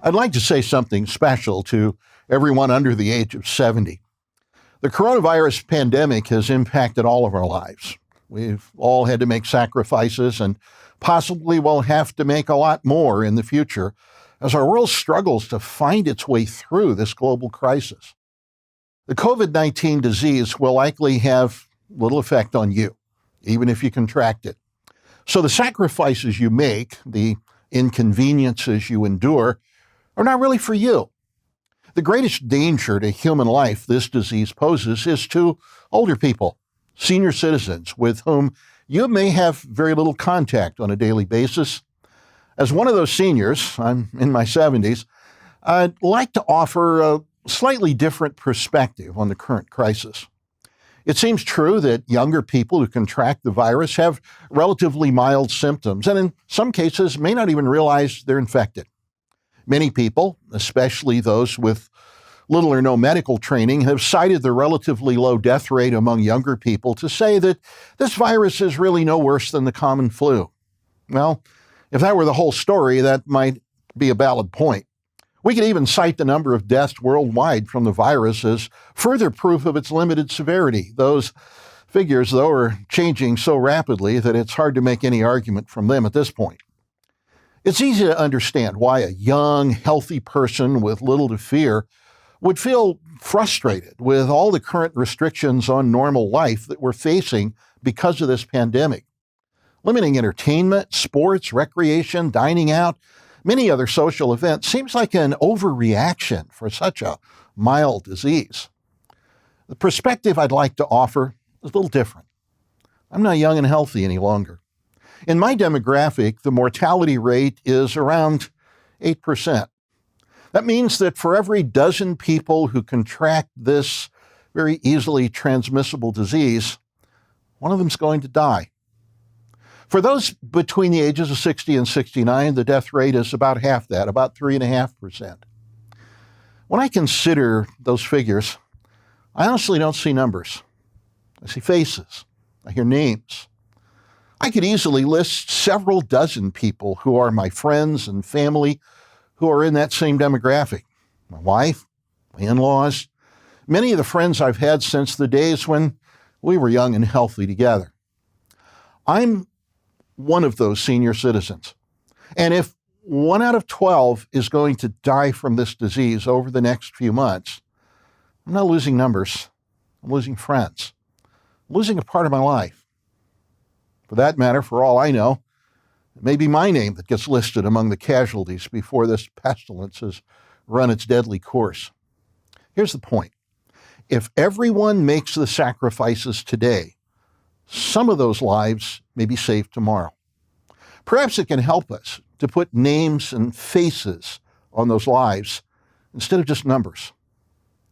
I'd like to say something special to everyone under the age of 70. The coronavirus pandemic has impacted all of our lives. We've all had to make sacrifices and possibly will have to make a lot more in the future as our world struggles to find its way through this global crisis. The COVID-19 disease will likely have little effect on you, even if you contract it. So the sacrifices you make, the inconveniences you endure, are not really for you. The greatest danger to human life this disease poses is to older people, senior citizens with whom you may have very little contact on a daily basis. As one of those seniors, I'm in my 70s, I'd like to offer a slightly different perspective on the current crisis. It seems true that younger people who contract the virus have relatively mild symptoms and in some cases may not even realize they're infected. Many people, especially those with little or no medical training, have cited the relatively low death rate among younger people to say that this virus is really no worse than the common flu. Well, if that were the whole story, that might be a valid point. We could even cite the number of deaths worldwide from the virus as further proof of its limited severity. Those figures, though, are changing so rapidly that it's hard to make any argument from them at this point. It's easy to understand why a young, healthy person with little to fear would feel frustrated with all the current restrictions on normal life that we're facing because of this pandemic. Limiting entertainment, sports, recreation, dining out, many other social events seems like an overreaction for such a mild disease. The perspective I'd like to offer is a little different. I'm not young and healthy any longer. In my demographic, the mortality rate is around 8%. That means that for every dozen people who contract this very easily transmissible disease, one of them's going to die. For those between the ages of 60 and 69, the death rate is about half that, about 3.5%. When I consider those figures, I honestly don't see numbers. I see faces. I hear names. I could easily list several dozen people who are my friends and family who are in that same demographic. My wife, my in-laws, many of the friends I've had since the days when we were young and healthy together. I'm one of those senior citizens. And if 1 out of 12 is going to die from this disease over the next few months, I'm not losing numbers. I'm losing friends. I'm losing a part of my life. For that matter, for all I know, it may be my name that gets listed among the casualties before this pestilence has run its deadly course. Here's the point. If everyone makes the sacrifices today, some of those lives may be saved tomorrow. Perhaps it can help us to put names and faces on those lives instead of just numbers.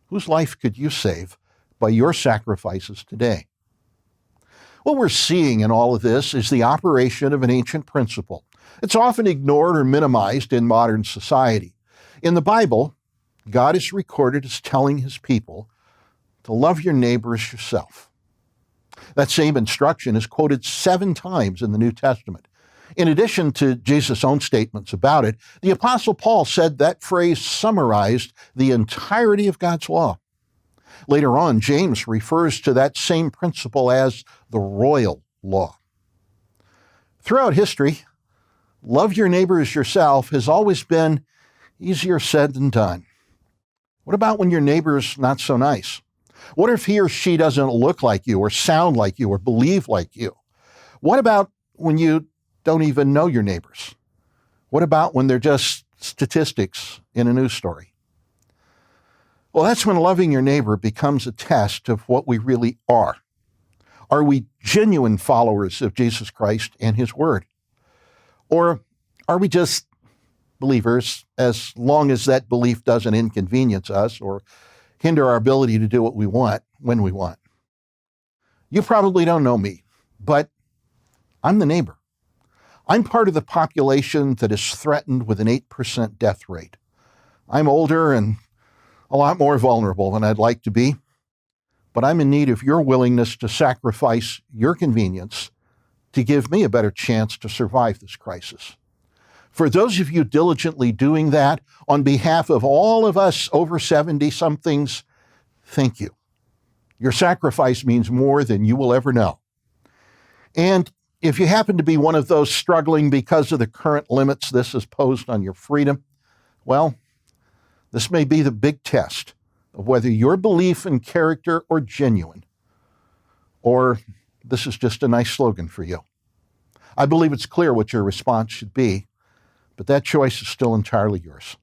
Whose life could you save by your sacrifices today? What we're seeing in all of this is the operation of an ancient principle. It's often ignored or minimized in modern society. In the Bible, God is recorded as telling his people to love your neighbor as yourself. That same instruction is quoted 7 times in the New Testament. In addition to Jesus' own statements about it, the Apostle Paul said that phrase summarized the entirety of God's law. Later on, James refers to that same principle as the royal law. Throughout history, love your neighbor as yourself has always been easier said than done. What about when your neighbor's not so nice? What if he or she doesn't look like you or sound like you or believe like you? What about when you don't even know your neighbors? What about when they're just statistics in a news story? Well, that's when loving your neighbor becomes a test of what we really are. Are we genuine followers of Jesus Christ and his word? Or are we just believers as long as that belief doesn't inconvenience us or hinder our ability to do what we want when we want? You probably don't know me, but I'm the neighbor. I'm part of the population that is threatened with an 8% death rate. I'm older and a lot more vulnerable than I'd like to be, but I'm in need of your willingness to sacrifice your convenience to give me a better chance to survive this crisis. For those of you diligently doing that, on behalf of all of us over 70-somethings, thank you. Your sacrifice means more than you will ever know. And if you happen to be one of those struggling because of the current limits this has posed on your freedom, well, this may be the big test of whether your belief in character are genuine, or this is just a nice slogan for you. I believe it's clear what your response should be, but that choice is still entirely yours.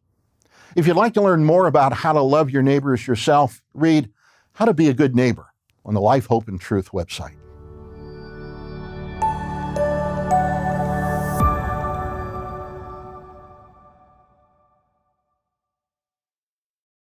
If you'd like to learn more about how to love your neighbor as yourself, read How to Be a Good Neighbor on the Life, Hope, and Truth website.